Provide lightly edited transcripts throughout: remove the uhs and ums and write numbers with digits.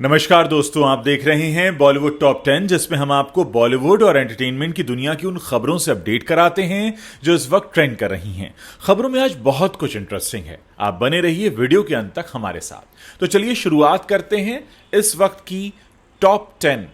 नमस्कार दोस्तों, आप देख रहे हैं बॉलीवुड टॉप 10, जिसमें हम आपको बॉलीवुड और एंटरटेनमेंट की दुनिया की उन खबरों से अपडेट कराते हैं जो इस वक्त ट्रेंड कर रही हैं। खबरों में आज बहुत कुछ इंटरेस्टिंग है, आप बने रहिए वीडियो के अंत तक हमारे साथ। तो चलिए शुरुआत करते हैं इस वक्त की टॉप 10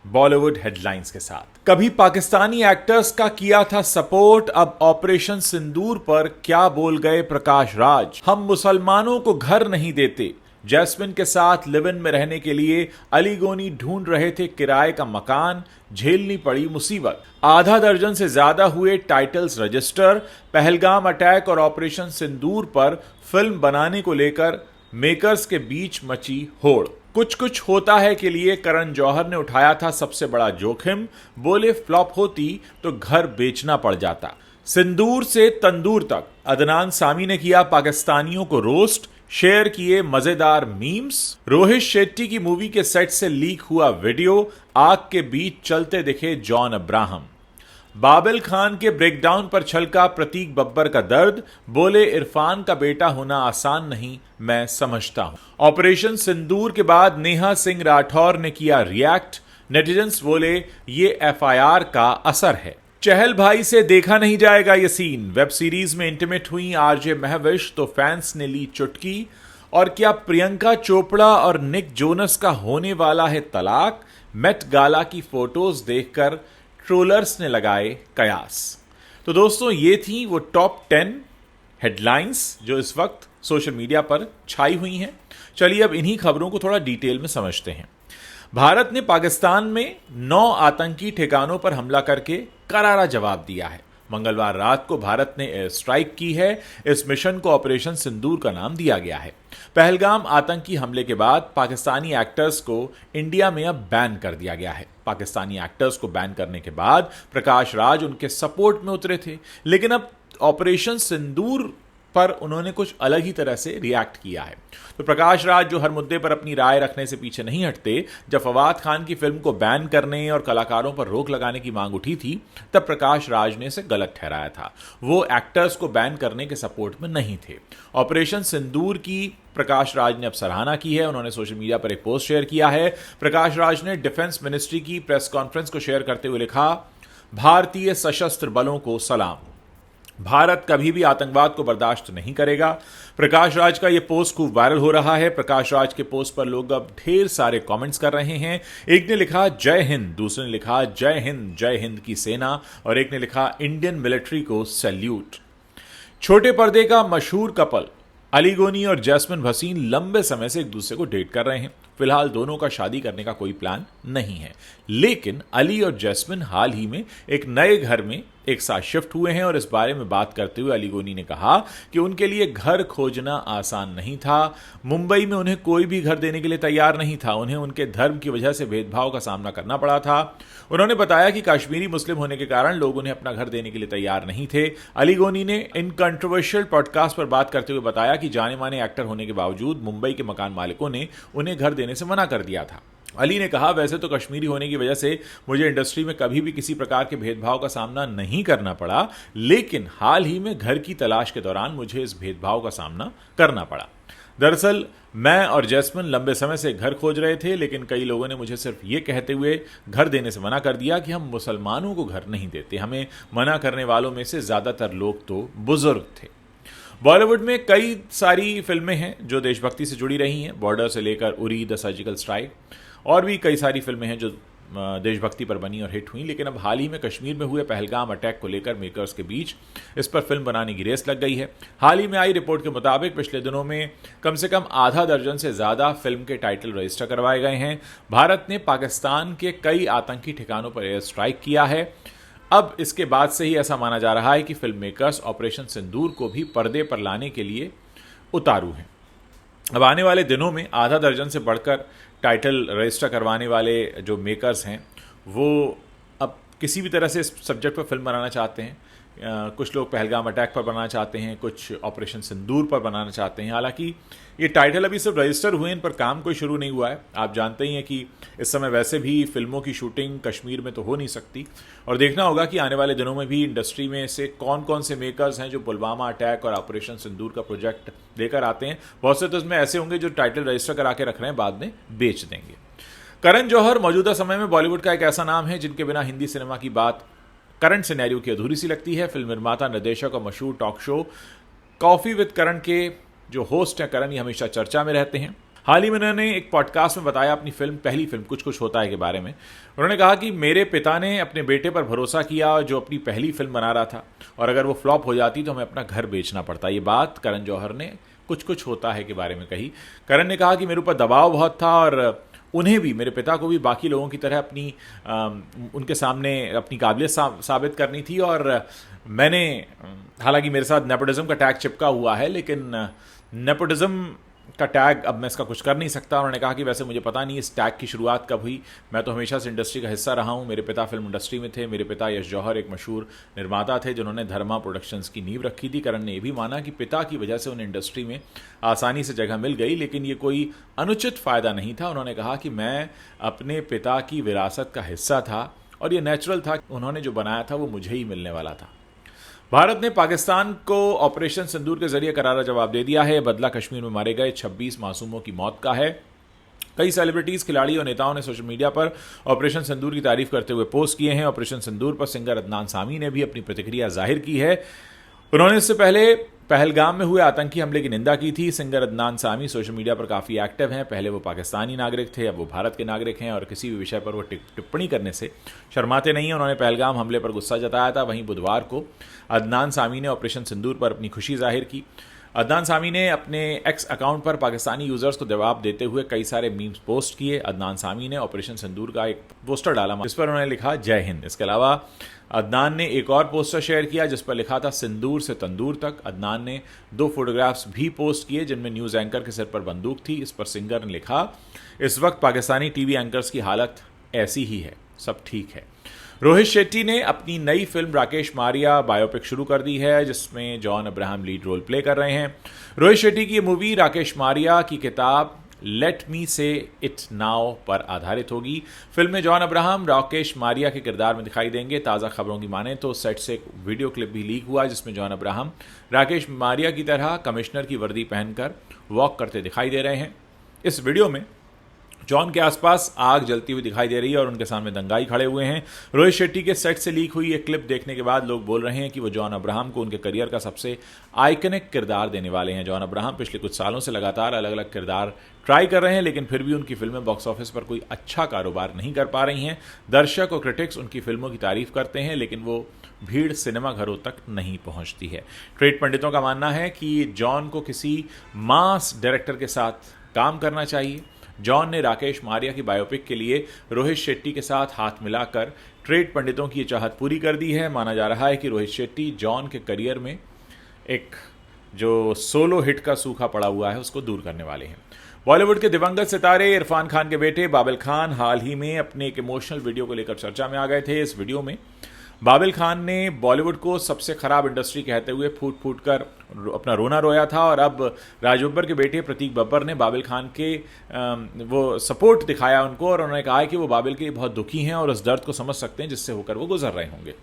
बॉलीवुड हेडलाइंस के साथ। कभी पाकिस्तानी एक्टर्स का किया था सपोर्ट, अब ऑपरेशन सिंदूर पर क्या बोल गए प्रकाश राज। हम मुसलमानों को घर नहीं देते, जैस्मिन के साथ लिव इन में रहने के लिए अली गोनी ढूंढ रहे थे किराए का मकान, झेलनी पड़ी मुसीबत। आधा दर्जन से ज्यादा हुए टाइटल्स रजिस्टर। पहलगाम अटैक और ऑपरेशन सिंदूर पर फिल्म बनाने को लेकर मेकर्स के बीच मची होड़। कुछ कुछ होता है के लिए करण जौहर ने उठाया था सबसे बड़ा जोखिम, बोले फ्लॉप होती तो घर बेचना पड़ जाता। सिंदूर से तंदूर तक अदनान सामी ने किया पाकिस्तानियों को रोस्ट, शेयर किए मजेदार मीम्स। रोहित शेट्टी की मूवी के सेट से लीक हुआ वीडियो, आग के बीच चलते दिखे जॉन अब्राहम। बाबिल खान के ब्रेकडाउन पर छलका प्रतीक बब्बर का दर्द, बोले इरफान का बेटा होना आसान नहीं, मैं समझता हूं। ऑपरेशन सिंदूर के बाद नेहा सिंह राठौर ने किया रिएक्ट, नेटिजन्स बोले ये एफआईआर का असर है। चहल भाई से देखा नहीं जाएगा ये सीन, वेब सीरीज में इंटीमेट हुई आरजे महविश तो फैंस ने ली चुटकी। और क्या प्रियंका चोपड़ा और निक जोनस का होने वाला है तलाक, मेट गाला की फोटोज देखकर ट्रोलर्स ने लगाए कयास। तो दोस्तों, ये थी वो टॉप 10 हेडलाइंस जो इस वक्त सोशल मीडिया पर छाई हुई हैं। चलिए अब इन्हीं खबरों को थोड़ा डिटेल में समझते हैं। भारत ने पाकिस्तान में 9 आतंकी ठिकानों पर हमला करके करारा जवाब दिया है। मंगलवार रात को भारत ने एयर स्ट्राइक की है। इस मिशन को ऑपरेशन सिंदूर का नाम दिया गया है। पहलगाम आतंकी हमले के बाद पाकिस्तानी एक्टर्स को इंडिया में अब बैन कर दिया गया है। पाकिस्तानी एक्टर्स को बैन करने के बाद प्रकाश राज उनके सपोर्ट में उतरे थे, लेकिन अब ऑपरेशन सिंदूर पर उन्होंने कुछ अलग ही तरह से रिएक्ट किया है। तो प्रकाश राज, जो हर मुद्दे पर अपनी राय रखने से पीछे नहीं हटते, जब फवाद खान की फिल्म को बैन करने और कलाकारों पर रोक लगाने की मांग उठी थी, तब प्रकाश राज ने इसे गलत ठहराया था। वो एक्टर्स को बैन करने के सपोर्ट में नहीं थे। ऑपरेशन सिंदूर की प्रकाश राज ने अब सराहना की है। उन्होंने सोशल मीडिया पर एक पोस्ट शेयर किया है। प्रकाश राज ने डिफेंस मिनिस्ट्री की प्रेस कॉन्फ्रेंस को शेयर करते हुए लिखा, भारतीय सशस्त्र बलों को सलाम, भारत कभी भी आतंकवाद को बर्दाश्त नहीं करेगा। प्रकाश राज का यह पोस्ट खूब वायरल हो रहा है। प्रकाश राज के पोस्ट पर लोग अब ढेर सारे कमेंट्स कर रहे हैं। एक ने लिखा जय हिंद, दूसरे ने लिखा जय हिंद की सेना, और एक ने लिखा इंडियन मिलिट्री को सैल्यूट। छोटे पर्दे का मशहूर कपल अली गोनी और जैस्मिन भसीन लंबे समय से एक दूसरे को डेट कर रहे हैं। फिलहाल दोनों का शादी करने का कोई प्लान नहीं है, लेकिन अली और जैस्मिन हाल ही में एक नए घर में एक साथ शिफ्ट हुए हैं। और इस बारे में बात करते हुए अली गोनी ने कहा कि उनके लिए घर खोजना आसान नहीं था। मुंबई में उन्हें कोई भी घर देने के लिए तैयार नहीं था। उन्हें उनके धर्म की वजह से भेदभाव का सामना करना पड़ा था। उन्होंने बताया कि कश्मीरी मुस्लिम होने के कारण लोग उन्हें अपना घर देने के लिए तैयार नहीं थे। अली गोनी ने इन कंट्रोवर्शियल पॉडकास्ट पर बात करते हुए बताया कि जाने माने एक्टर होने के बावजूद मुंबई के मकान मालिकों ने उन्हें घर देने से मना कर दिया था। अली ने कहा, वैसे तो कश्मीरी होने की वजह से मुझे इंडस्ट्री में कभी भी किसी प्रकार के भेदभाव का सामना नहीं करना पड़ा, लेकिन हाल ही में घर की तलाश के दौरान मुझे इस भेदभाव का सामना करना पड़ा। दरअसल मैं और जैस्मिन लंबे समय से घर खोज रहे थे, लेकिन कई लोगों ने मुझे सिर्फ ये कहते हुए घर देने से मना कर दिया कि हम मुसलमानों को घर नहीं देते। हमें मना करने वालों में से ज्यादातर लोग तो बुजुर्ग थे। बॉलीवुड में कई सारी फिल्में हैं जो देशभक्ति से जुड़ी रही हैं, बॉर्डर से लेकर उरी, द सर्जिकल स्ट्राइक, और भी कई सारी फिल्में हैं जो देशभक्ति पर बनी और हिट हुई। लेकिन अब हाल ही में कश्मीर में हुए पहलगाम अटैक को लेकर मेकर्स के बीच इस पर फिल्म बनाने की रेस लग गई है। हाल ही में आई रिपोर्ट के मुताबिक पिछले दिनों में कम से कम आधा दर्जन से ज्यादा फिल्म के टाइटल रजिस्टर करवाए गए हैं। भारत ने पाकिस्तान के कई आतंकी ठिकानों पर एयर स्ट्राइक किया है। अब इसके बाद से ही ऐसा माना जा रहा है कि फिल्म मेकर्स ऑपरेशन सिंदूर को भी पर्दे पर लाने के लिए उतारू हैं। अब आने वाले दिनों में आधा दर्जन से बढ़कर टाइटल रजिस्टर करवाने वाले जो मेकर्स हैं, वो अब किसी भी तरह से इस सब्जेक्ट पर फिल्म बनाना चाहते हैं। कुछ लोग पहलगाम अटैक पर बनाना चाहते हैं, कुछ ऑपरेशन सिंदूर पर बनाना चाहते हैं। हालांकि ये टाइटल अभी सिर्फ रजिस्टर हुए, इन पर काम कोई शुरू नहीं हुआ है। आप जानते ही हैं कि इस समय वैसे भी फिल्मों की शूटिंग कश्मीर में तो हो नहीं सकती, और देखना होगा कि आने वाले दिनों में भी इंडस्ट्री में से कौन कौन से मेकर्स हैं जो पुलवामा अटैक और ऑपरेशन सिंदूर का प्रोजेक्ट लेकर आते हैं। बहुत से तो इसमें ऐसे होंगे जो टाइटल रजिस्टर करा के रख रहे हैं, बाद में बेच देंगे। करण जौहर मौजूदा समय में बॉलीवुड का एक ऐसा नाम है जिनके बिना हिंदी सिनेमा की बात करंट सिनेरियो की अधूरी सी लगती है। फिल्म निर्माता, निर्देशक और मशहूर टॉक शो कॉफी विद करण के जो होस्ट हैं करण, ये हमेशा चर्चा में रहते हैं। हाल ही में उन्होंने एक पॉडकास्ट में बताया अपनी पहली फिल्म कुछ कुछ होता है के बारे में। उन्होंने कहा कि मेरे पिता ने अपने बेटे पर भरोसा किया जो अपनी पहली फिल्म बना रहा था, और अगर वो फ्लॉप हो जाती तो हमें अपना घर बेचना पड़ता। ये बात करण जौहर ने कुछ कुछ होता है के बारे में कही। करण ने कहा कि मेरे ऊपर दबाव बहुत था, और उन्हें भी, मेरे पिता को भी बाकी लोगों की तरह उनके सामने अपनी काबिलियत साबित करनी थी। और मैंने, हालांकि मेरे साथ नेपोटिज्म का टैग चिपका हुआ है, लेकिन नेपोटिज्म का टैग अब मैं इसका कुछ कर नहीं सकता। उन्होंने कहा कि वैसे मुझे पता नहीं इस टैग की शुरुआत कब हुई, मैं तो हमेशा से इंडस्ट्री का हिस्सा रहा हूं। मेरे पिता फिल्म इंडस्ट्री में थे। मेरे पिता यश जौहर एक मशहूर निर्माता थे जिन्होंने धर्मा प्रोडक्शंस की नींव रखी थी। करण ने यह भी माना कि पिता की वजह से उन्हें इंडस्ट्री में आसानी से जगह मिल गई, लेकिन ये कोई अनुचित फायदा नहीं था। उन्होंने कहा कि मैं अपने पिता की विरासत का हिस्सा था और ये नेचुरल था, उन्होंने जो बनाया था वो मुझे ही मिलने वाला था। भारत ने पाकिस्तान को ऑपरेशन सिंदूर के जरिए करारा जवाब दे दिया है। बदला कश्मीर में मारे गए 26 मासूमों की मौत का है। कई सेलिब्रिटीज, खिलाड़ी और नेताओं ने सोशल मीडिया पर ऑपरेशन सिंदूर की तारीफ करते हुए पोस्ट किए हैं। ऑपरेशन सिंदूर पर सिंगर अदनान सामी ने भी अपनी प्रतिक्रिया जाहिर की है। उन्होंने इससे पहले पहलगाम में हुए आतंकी हमले की निंदा की थी। Singer Adnan Sami social media पर काफ़ी एक्टिव हैं। पहले वो पाकिस्तानी नागरिक थे, अब वो भारत के नागरिक हैं, और किसी भी विषय पर वो टिप्पणी करने से शर्माते नहीं हैं। उन्होंने पहलगाम हमले पर गुस्सा जताया था। वहीं बुधवार को अदनान सामी ने ऑपरेशन सिंदूर पर अपनी खुशी जाहिर की। अदनान सामी ने अपने एक्स अकाउंट पर पाकिस्तानी यूजर्स को जवाब देते हुए कई सारे मीम्स पोस्ट किए। अदनान सामी ने ऑपरेशन सिंदूर का एक पोस्टर डाला जिस पर उन्होंने लिखा जय हिंद। इसके अलावा अदनान ने एक और पोस्टर शेयर किया जिस पर लिखा था सिंदूर से तंदूर तक। अदनान ने 2 फोटोग्राफ्स भी पोस्ट किए जिनमें न्यूज एंकर के सिर पर बंदूक थी। इस पर सिंगर ने लिखा, इस वक्त पाकिस्तानी टीवी एंकर्स की हालत ऐसी ही है, सब ठीक है। रोहित शेट्टी ने अपनी नई फिल्म राकेश मारिया बायोपिक शुरू कर दी है जिसमें John Abraham lead role play कर रहे हैं। रोहित शेट्टी की ये मूवी राकेश मारिया की किताब लेट मी से इट नाउ पर आधारित होगी। फिल्म में जॉन अब्राहम राकेश मारिया के किरदार में दिखाई देंगे। ताज़ा खबरों की माने तो सेट से एक वीडियो क्लिप भी लीक हुआ जिसमें जॉन अब्राहम राकेश मारिया की तरह कमिश्नर की वर्दी पहनकर वॉक करते दिखाई दे रहे हैं। इस वीडियो में जॉन के आसपास आग जलती हुई दिखाई दे रही है और उनके सामने दंगाई खड़े हुए हैं। रोहित शेट्टी के सेट से लीक हुई एक क्लिप देखने के बाद लोग बोल रहे हैं कि वो जॉन अब्राहम को उनके करियर का सबसे आइकनिक किरदार देने वाले हैं। जॉन अब्राहम पिछले कुछ सालों से लगातार अलग अलग किरदार ट्राई कर रहे हैं, लेकिन फिर भी उनकी फिल्में बॉक्स ऑफिस पर कोई अच्छा कारोबार नहीं कर पा रही हैं। दर्शक और क्रिटिक्स उनकी फिल्मों की तारीफ करते हैं, लेकिन वो भीड़ सिनेमा घरों तक नहीं पहुंचती है। ट्रेड पंडितों का मानना है कि जॉन को किसी मास डायरेक्टर के साथ काम करना चाहिए। जॉन ने राकेश मारिया की बायोपिक के लिए रोहित शेट्टी के साथ हाथ मिलाकर ट्रेड पंडितों की ये चाहत पूरी कर दी है। माना जा रहा है कि रोहित शेट्टी जॉन के करियर में एक जो सोलो हिट का सूखा पड़ा हुआ है उसको दूर करने वाले हैं। बॉलीवुड के दिवंगत सितारे इरफान खान के बेटे बाबिल खान हाल ही में अपने एक इमोशनल वीडियो को लेकर चर्चा में आ गए थे। इस वीडियो में बाबिल खान ने बॉलीवुड को सबसे खराब इंडस्ट्री कहते हुए फूट फूट कर अपना रोना रोया था, और अब राज बब्बर के बेटे प्रतीक बब्बर ने बाबिल खान के वो सपोर्ट दिखाया उनको, और उन्होंने कहा है कि वो बाबिल के बहुत दुखी हैं और उस दर्द को समझ सकते हैं जिससे होकर वो गुजर रहे होंगे।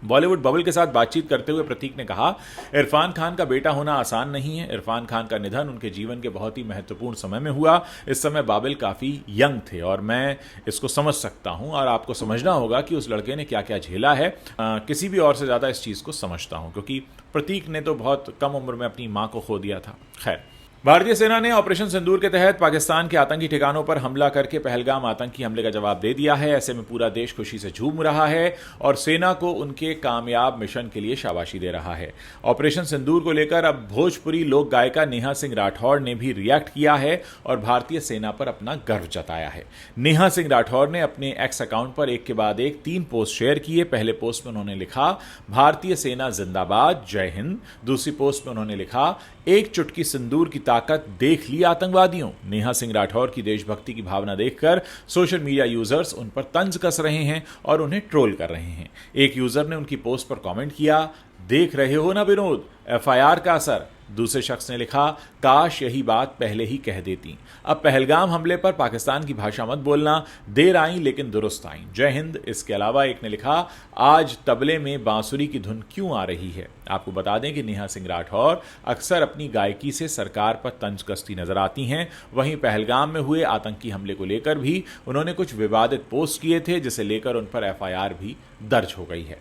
बॉलीवुड बबल के साथ बातचीत करते हुए प्रतीक ने कहा, इरफान खान का बेटा होना आसान नहीं है। इरफान खान का निधन उनके जीवन के बहुत ही महत्वपूर्ण समय में हुआ। इस समय बाबिल काफ़ी यंग थे और मैं इसको समझ सकता हूं, और आपको समझना होगा कि उस लड़के ने क्या क्या झेला है। किसी भी और से ज़्यादा इस चीज़ को समझता हूं, क्योंकि प्रतीक ने तो बहुत कम उम्र में अपनी माँ को खो दिया था। खैर, भारतीय सेना ने ऑपरेशन सिंदूर के तहत पाकिस्तान के आतंकी ठिकानों पर हमला करके पहलगाम आतंकी हमले का जवाब दे दिया है। ऐसे में पूरा देश खुशी से झूम रहा है और सेना को उनके कामयाब मिशन के लिए शाबाशी दे रहा है। ऑपरेशन सिंदूर को लेकर अब भोजपुरी लोक गायिका नेहा सिंह राठौड़ ने भी रिएक्ट किया है और भारतीय सेना पर अपना गर्व जताया है। नेहा सिंह राठौड़ ने अपने एक्स अकाउंट पर एक के बाद एक 3 पोस्ट शेयर किए। पहले पोस्ट में उन्होंने लिखा, भारतीय सेना जिंदाबाद, जय हिंद। दूसरी पोस्ट में उन्होंने लिखा, एक चुटकी सिंदूर की ताकत देख ली आतंकवादियों। नेहा सिंह राठौर की देशभक्ति की भावना देखकर सोशल मीडिया यूजर्स उन पर तंज कस रहे हैं और उन्हें ट्रोल कर रहे हैं। एक यूजर ने उनकी पोस्ट पर कमेंट किया, देख रहे हो ना विनोद, एफआईआर का असर। दूसरे शख्स ने लिखा, काश यही बात पहले ही कह देती। अब पहलगाम हमले पर पाकिस्तान की भाषा मत बोलना, देर आई लेकिन दुरुस्त आई, जय हिंद। इसके अलावा एक ने लिखा, आज तबले में बांसुरी की धुन क्यों आ रही है। आपको बता दें कि नेहा सिंह राठौर अक्सर अपनी गायकी से सरकार पर तंज कसती नजर आती हैं। वहीं पहलगाम में हुए आतंकी हमले को लेकर भी उन्होंने कुछ विवादित पोस्ट किए थे, जिसे लेकर उन पर एफआईआर भी दर्ज हो गई है।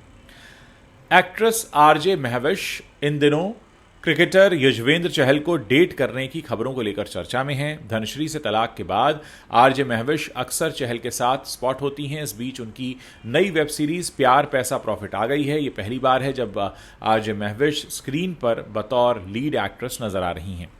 एक्ट्रेस आरजे महविश इन दिनों क्रिकेटर युजवेंद्र चहल को डेट करने की खबरों को लेकर चर्चा में हैं। धनश्री से तलाक के बाद आरजे महविश अक्सर चहल के साथ स्पॉट होती हैं। इस बीच उनकी नई वेब सीरीज प्यार पैसा प्रॉफिट आ गई है। ये पहली बार है जब आरजे महविश स्क्रीन पर बतौर लीड एक्ट्रेस नजर आ रही हैं।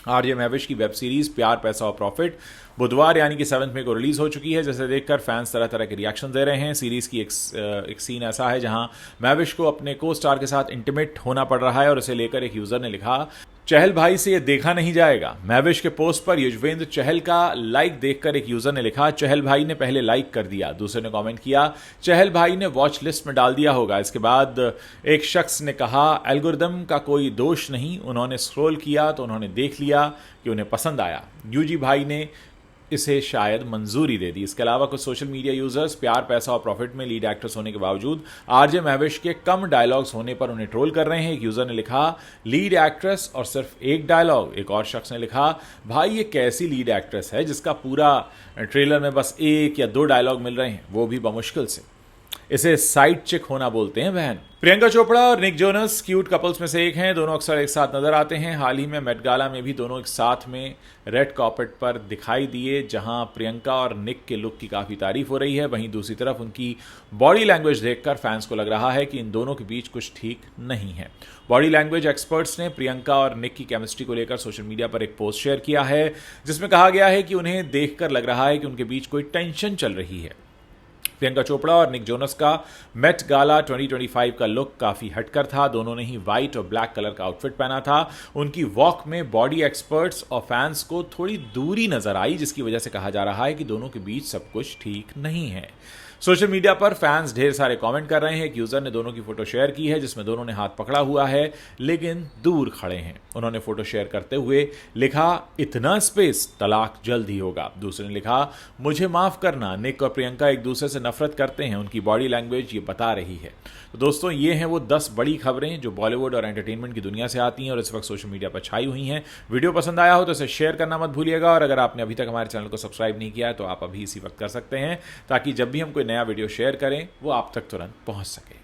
आरजे महविश की वेब सीरीज प्यार पैसा और प्रॉफिट बुधवार यानी कि 7 मई को रिलीज हो चुकी है, जिसे देखकर फैंस तरह तरह के रिएक्शन दे रहे हैं। सीरीज की एक सीन ऐसा है जहां महविश को अपने को स्टार के साथ इंटीमेट होना पड़ रहा है और इसे लेकर एक यूजर ने लिखा, चहल भाई से यह देखा नहीं जाएगा। महविश के पोस्ट पर युजवेंद्र चहल का लाइक देखकर एक यूजर ने लिखा, चहल भाई ने पहले लाइक कर दिया। दूसरे ने कमेंट किया, चहल भाई ने वॉच लिस्ट में डाल दिया होगा। इसके बाद एक शख्स ने कहा, एल्गोरिदम का कोई दोष नहीं, उन्होंने स्क्रॉल किया तो उन्होंने देख लिया कि उन्हें पसंद आया, यूजी भाई ने इसे शायद मंजूरी दे दी। इसके अलावा कुछ सोशल मीडिया यूजर्स प्यार पैसा और प्रॉफिट में लीड एक्ट्रेस होने के बावजूद आरजे महविश के कम डायलॉग्स होने पर उन्हें ट्रोल कर रहे हैं। एक यूजर ने लिखा, लीड एक्ट्रेस और सिर्फ एक डायलॉग। एक और शख्स ने लिखा, भाई ये कैसी लीड एक्ट्रेस है जिसका पूरा ट्रेलर में बस 1 या 2 डायलॉग मिल रहे हैं, वो भी बमुश्किल से। इसे साइड चिक होना बोलते हैं बहन। प्रियंका चोपड़ा और निक जोनस क्यूट कपल्स में से एक हैं। दोनों अक्सर एक साथ नजर आते हैं। हाल ही में मेट गाला में भी दोनों एक साथ में रेड कार्पेट पर दिखाई दिए, जहां प्रियंका और निक के लुक की काफी तारीफ हो रही है। वहीं दूसरी तरफ उनकी बॉडी लैंग्वेज देखकर फैंस को लग रहा है कि इन दोनों के बीच कुछ ठीक नहीं है। बॉडी लैंग्वेज एक्सपर्ट्स ने प्रियंका और निक की केमिस्ट्री को लेकर सोशल मीडिया पर एक पोस्ट शेयर किया है, जिसमें कहा गया है कि उन्हें देखकर लग रहा है कि उनके बीच कोई टेंशन चल रही है। प्रियंका चोपड़ा और निक जोनस का मेट गाला 2025 का लुक काफी हटकर था। दोनों ने ही व्हाइट और ब्लैक कलर का आउटफिट पहना था। उनकी वॉक में बॉडी एक्सपर्ट्स और फैंस को थोड़ी दूरी नजर आई, जिसकी वजह से कहा जा रहा है कि दोनों के बीच सब कुछ ठीक नहीं है। सोशल मीडिया पर फैंस ढेर सारे कमेंट कर रहे हैं। एक यूजर ने दोनों की फोटो शेयर की है, जिसमें दोनों ने हाथ पकड़ा हुआ है लेकिन दूर खड़े हैं। उन्होंने फोटो शेयर करते हुए लिखा, इतना स्पेस, तलाक जल्द ही होगा। दूसरे ने लिखा, मुझे माफ करना, निक और प्रियंका एक दूसरे से नफरत करते हैं, उनकी बॉडी लैंग्वेज ये बता रही है। तो दोस्तों, ये हैं वो 10 बड़ी खबरें जो बॉलीवुड और एंटरटेनमेंट की दुनिया से आती हैं और इस वक्त सोशल मीडिया पर छाई हुई हैं। वीडियो पसंद आया हो तो इसे शेयर करना मत भूलिएगा, और अगर आपने अभी तक हमारे चैनल को सब्सक्राइब नहीं किया है तो आप अभी इसी वक्त कर सकते हैं, ताकि जब भी हम कोई नया वीडियो शेयर करें वो आप तक तुरंत पहुंच सके।